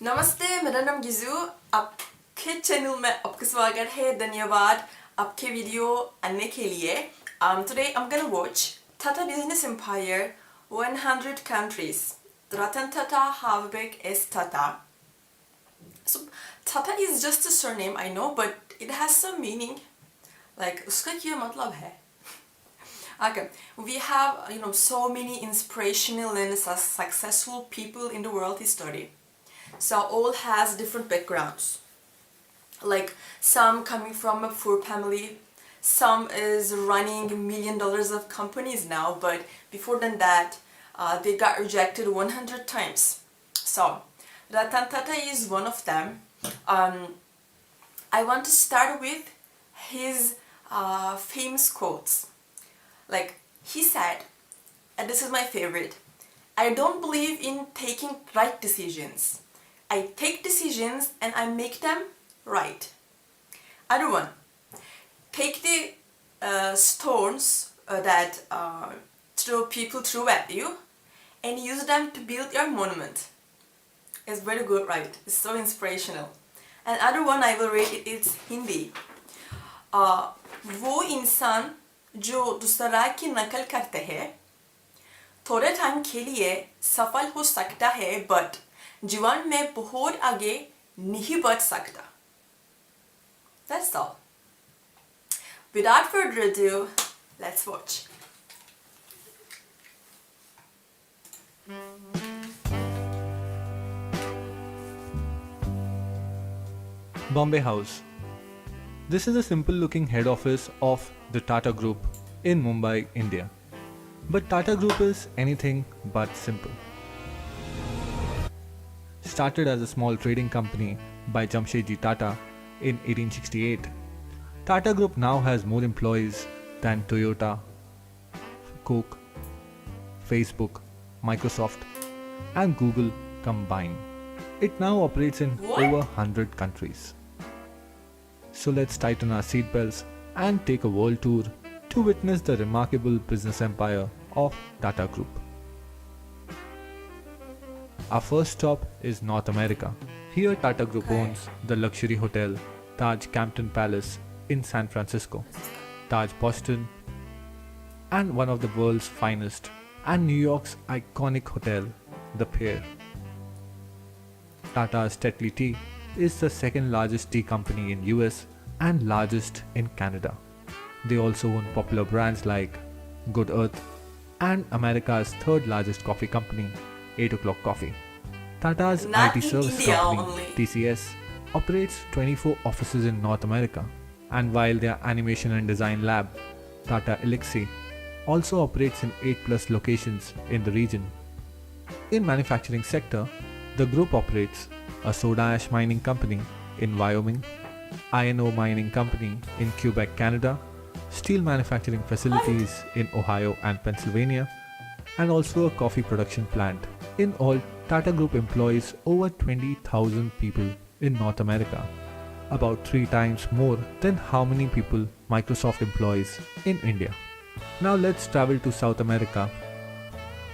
नमस्ते, मेरा नाम गिजू। आपके चैनल में आपका स्वागत है। धन्यवाद आपके वीडियो आने के लिए। Today I'm gonna watch Tata Business Empire 100 countries. Ratan Tata, how big is Tata? So Tata is just a surname, I know, but it has some meaning. Like उसका क्या मतलब है? Okay, we have so many inspirational and successful people in the world history. So all has different backgrounds. Like some coming from a poor family, some is running $1 million of companies now, but before than that, they got rejected 100 times. So Ratan Tata is one of them. I want to start with his famous quotes. Like he said, and this is my favorite, I don't believe in taking right decisions. I take decisions and I make them right. Other one, take the stones that people threw at you and use them to build your monument. It's very good, right? It's so inspirational. And other one I will read it's Hindi. वो इंसान जो दूसरा की नकल करते हैं थोड़े time के लिए सफल हो सकता है, बट जीवन में बहुत आगे नहीं बढ़ सकता. That's all. Without further ado, let's watch. Bombay House. This is a simple looking head office of the Tata Group in Mumbai, India. But Tata Group is anything but simple. Started as a small trading company by Jamshedji Tata in 1868, Tata Group now has more employees than Toyota, Coke, Facebook, Microsoft, and Google combined. It now operates in over 100 countries. So let's tighten our seatbelts and take a world tour to witness the remarkable business empire of Tata Group. Our first stop is North America. Here Tata Group owns the luxury hotel Taj Campton Palace in San Francisco, Taj Boston, and one of the world's finest and New York's iconic hotel, The Pier. Tata's Tetley Tea is the second largest tea company in US and largest in Canada. They also own popular brands like Good Earth and America's third largest coffee company, 8 O'Clock Coffee. Tata's IT service India company, only. TCS, operates 24 offices in North America. And while their animation and design lab, Tata Elixir, also operates in 8+ locations in the region. In manufacturing sector, the group operates a soda ash mining company in Wyoming, iron ore mining company in Quebec, Canada, steel manufacturing facilities in Ohio and Pennsylvania, and also a coffee production plant. In all, Tata Group employs over 20,000 people in North America, about 3 times more than how many people Microsoft employs in India. Now let's travel to South America.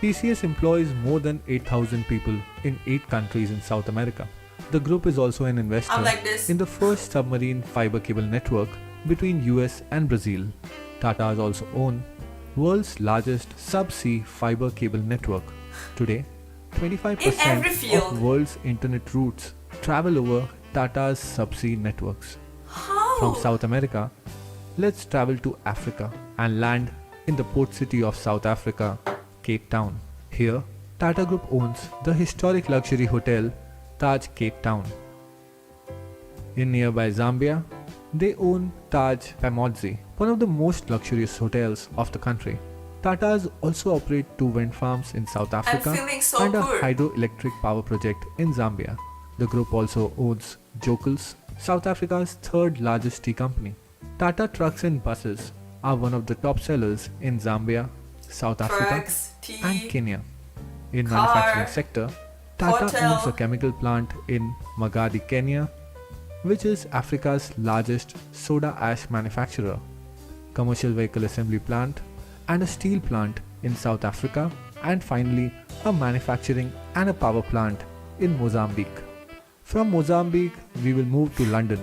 TCS employs more than 8,000 people in 8 countries in South America. The group is also an investor in the first submarine fiber cable network between US and Brazil. Tata's also own world's largest subsea fiber cable network. Today, 25% of world's internet routes travel over Tata's subsea networks. From South America, let's travel to Africa and land in the port city of South Africa, Cape Town. Here, Tata Group owns the historic luxury hotel Taj Cape Town. In nearby Zambia, they own Taj Pamodzi, one of the most luxurious hotels of the country. Tatas also operate 2 wind farms in South Africa and a hydroelectric power project in Zambia. The group also owns Jokels, South Africa's third largest tea company. Tata Trucks and Buses are one of the top sellers in Zambia, South Africa, and Kenya. In manufacturing sector, Tata owns a chemical plant in Magadi, Kenya, which is Africa's largest soda ash manufacturer, commercial vehicle assembly plant, and a steel plant in South Africa, and finally a manufacturing and a power plant in Mozambique. From Mozambique, we will move to London,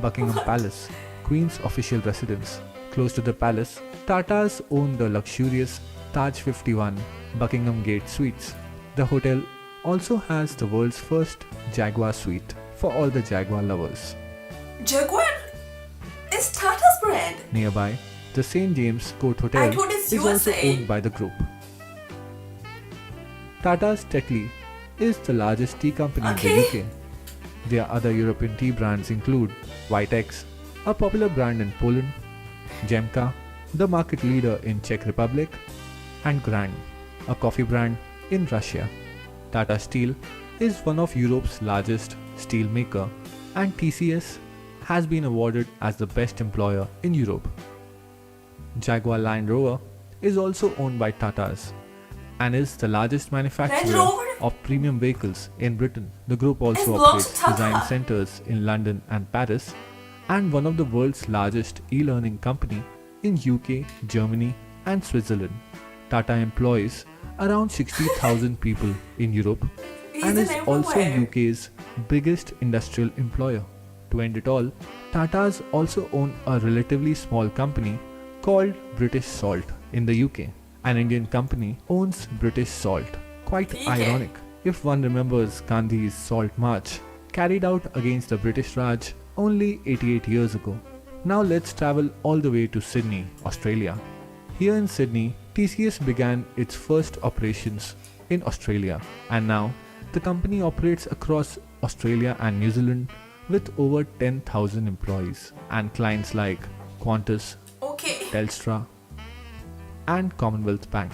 Buckingham Palace, Queen's official residence. Close to the palace, Tata'S own the luxurious Taj 51 Buckingham Gate Suites. The hotel also has the world's first Jaguar suite for all the Jaguar lovers. Jaguar is Tata's brand. Nearby, the St. James Court I Hotel thought it's is also USA. owned by the group. Tata's Tetley is the largest tea company in the UK. Their other European tea brands include Whitex, a popular brand in Poland, Jemka, the market leader in Czech Republic, and Grand, a coffee brand in Russia. Tata Steel is one of Europe's largest steel maker, and TCS has been awarded as the best employer in Europe. Jaguar Land Rover is also owned by Tata'S and is the largest manufacturer Rover? of premium vehicles in Britain. The group also belongs to operates Tata. design centers in London and Paris, and one of the world's largest e-learning company in UK, Germany and Switzerland. Tata employs around 60,000 people in Europe and is also everywhere. UK's biggest industrial employer. To end it all, Tata'S also own a relatively small company called British Salt in the UK. An Indian company owns British Salt. Quite ironic if one remembers Gandhi's Salt March carried out against the British Raj only 88 years ago. Now let's travel all the way to Sydney, Australia. Here in Sydney, TCS began its first operations in Australia, and now the company operates across Australia and New Zealand with over 10,000 employees and clients like Qantas, Telstra, and Commonwealth Bank.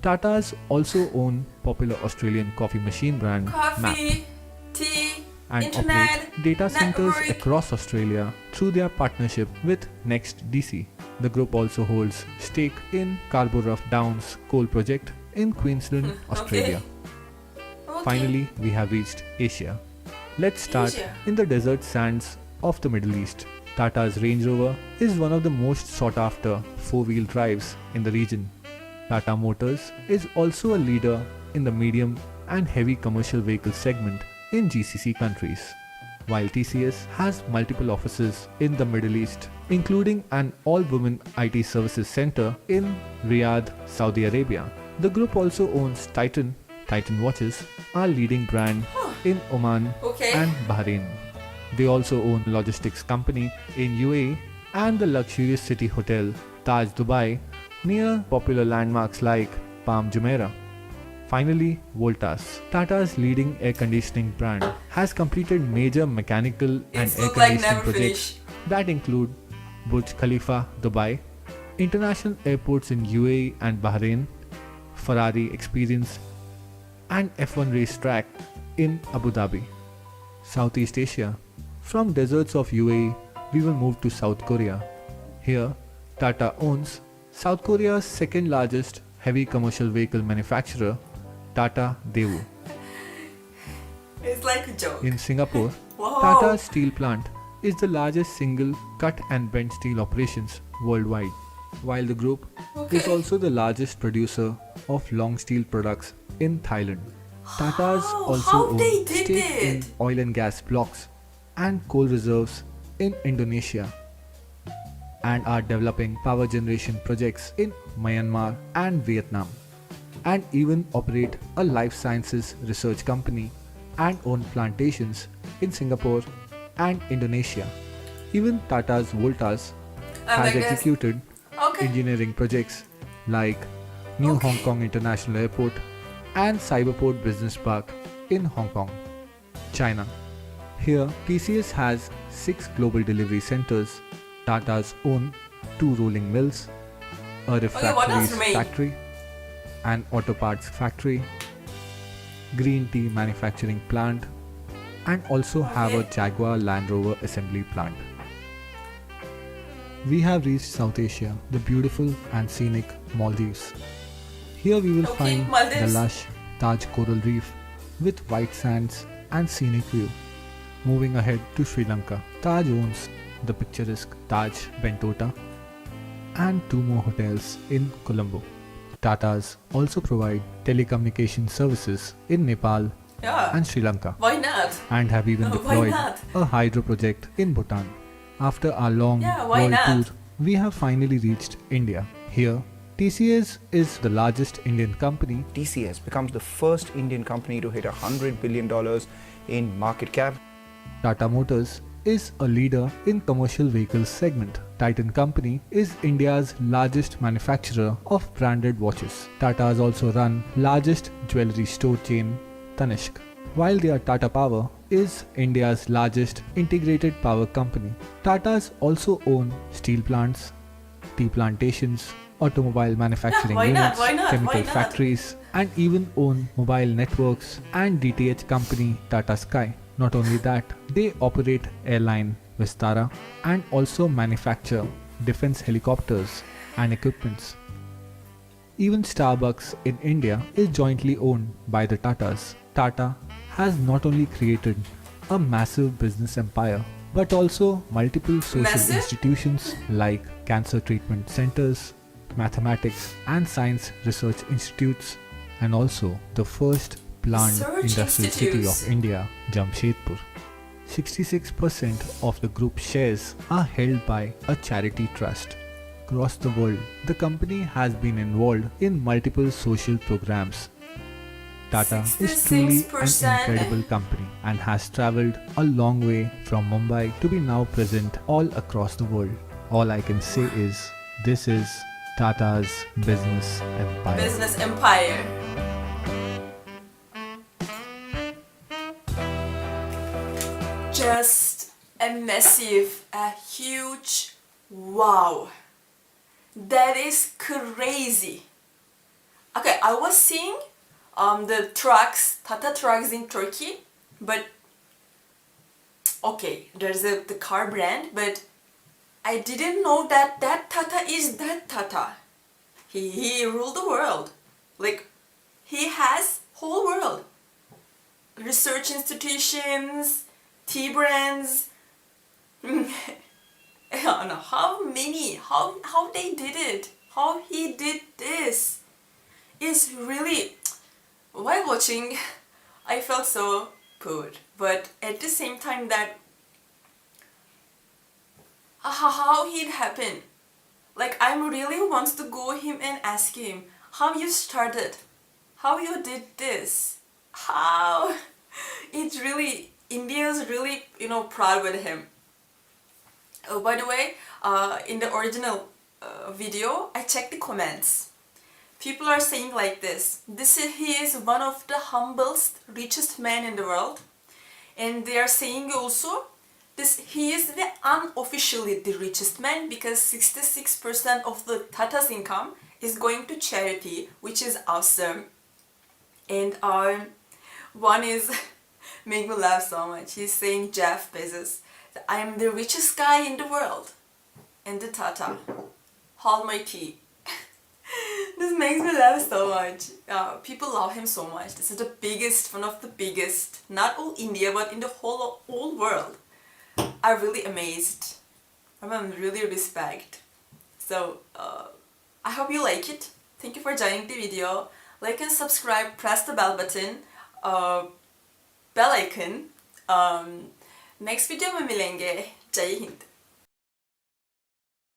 Tata'S also own popular Australian coffee machine brand MAP Coffee, tea, and internet, operate data centers network. across Australia through their partnership with NextDC. The group also holds stake in Scarborough Downs coal project in Queensland, Australia. Finally, we have reached Asia. Let's start Asia. in the desert sands of the Middle East. Tata's Range Rover is one of the most sought after four-wheel drives in the region. Tata Motors is also a leader in the medium and heavy commercial vehicle segment in GCC countries, while TCS has multiple offices in the Middle East, including an all-women IT services center in Riyadh, Saudi Arabia. The group also owns Titan watches, a leading brand in Oman and Bahrain. They also own logistics company in UAE and the luxurious city hotel Taj Dubai near popular landmarks like Palm Jumeirah. Finally, Voltas, Tata's leading air conditioning brand, has completed major mechanical and air conditioning projects that include Burj Khalifa, Dubai, international airports in UAE and Bahrain, Ferrari Experience, and F1 racetrack in Abu Dhabi. Southeast Asia. From deserts of UAE, we will move to South Korea. Here, Tata owns South Korea's second largest heavy commercial vehicle manufacturer, Tata Daewoo. It's like a joke. In Singapore, Wow. Tata's steel plant is the largest single cut and bent steel operations worldwide, while the group is also the largest producer of long steel products in Thailand. Tata's also how own they did stake in it? oil and gas blocks and coal reserves in Indonesia and are developing power generation projects in Myanmar and Vietnam, and even operate a life sciences research company and own plantations in Singapore and Indonesia. Even Tata's Voltas has executed engineering projects like New Hong Kong International Airport and Cyberport Business Park in Hong Kong, China. Here, TCS has 6 global delivery centers. Tata's own 2 rolling mills, a refractories factory, an auto parts factory, green tea manufacturing plant, and also have a Jaguar Land Rover assembly plant. We have reached South Asia, the beautiful and scenic Maldives. Here we will find the Maldives. lush Taj coral reef with white sands and scenic view. Moving ahead to Sri Lanka, Taj owns the picturesque Taj Bentota and 2 more hotels in Colombo. Tatas also provide telecommunication services in Nepal Yeah. and Sri Lanka, Why not? and have even Why deployed not? a hydro project in Bhutan. After our long Yeah, why world not? tour, we have finally reached India. Here, TCS is the largest Indian company. TCS becomes the first Indian company to hit $100 billion in market cap. Tata Motors is a leader in commercial vehicles segment. Titan Company is India's largest manufacturer of branded watches. Tata'S also run largest jewelry store chain Tanishq. While their Tata Power is India's largest integrated power company. Tatas also own steel plants, tea plantations, automobile manufacturing why not? units, Why not? chemical Why not? factories, and even own mobile networks and DTH company Tata Sky. Not only that, they operate airline Vistara and also manufacture defense helicopters and equipments. Even Starbucks in India is jointly owned by the Tatas. Tata has not only created a massive business empire but also multiple social Massive? institutions like cancer treatment centers, mathematics and science research institutes, and also the first planned Research industrial city institutes. of India, Jamshedpur. 66% of the group shares are held by a charity trust. Across the world, the company has been involved in multiple social programs. Tata is truly an 66%. incredible company and has traveled a long way from Mumbai to be now present all across the world. All I can say is, this is Tata's business empire. Business empire. Just a massive, a huge wow. That is crazy. Okay, I was seeing the trucks, Tata trucks in Turkey, but okay, there's the car brand, but I didn't know that that Tata is that Tata. He ruled the world. Like, he has whole world. Research institutions, tea brands. I don't know how many, how they did it, how he did this. It's really, while watching, I felt so good, but at the same time that how it happened. Like, I really want to go him and ask him how you started, how you did this, how it's really, India's really, proud with him. Oh, by the way, in the original video, I checked the comments. People are saying like this: he is one of the humblest, richest man in the world, and they are saying also he is the unofficially the richest man because 66% of the Tata's income is going to charity, which is awesome. And one is make me laugh so much. He's saying Jeff Bezos, I am the richest guy in the world, and the Tata, hold my tea. This makes me laugh so much. People love him so much. This is the biggest, one of the biggest, not all India, but in the whole world. I'm really amazed. I'm really respect. So, I hope you like it. Thank you for joining the video. Like and subscribe, press the bell button, bell icon. Next video में मिलेंगे. जय हिंद.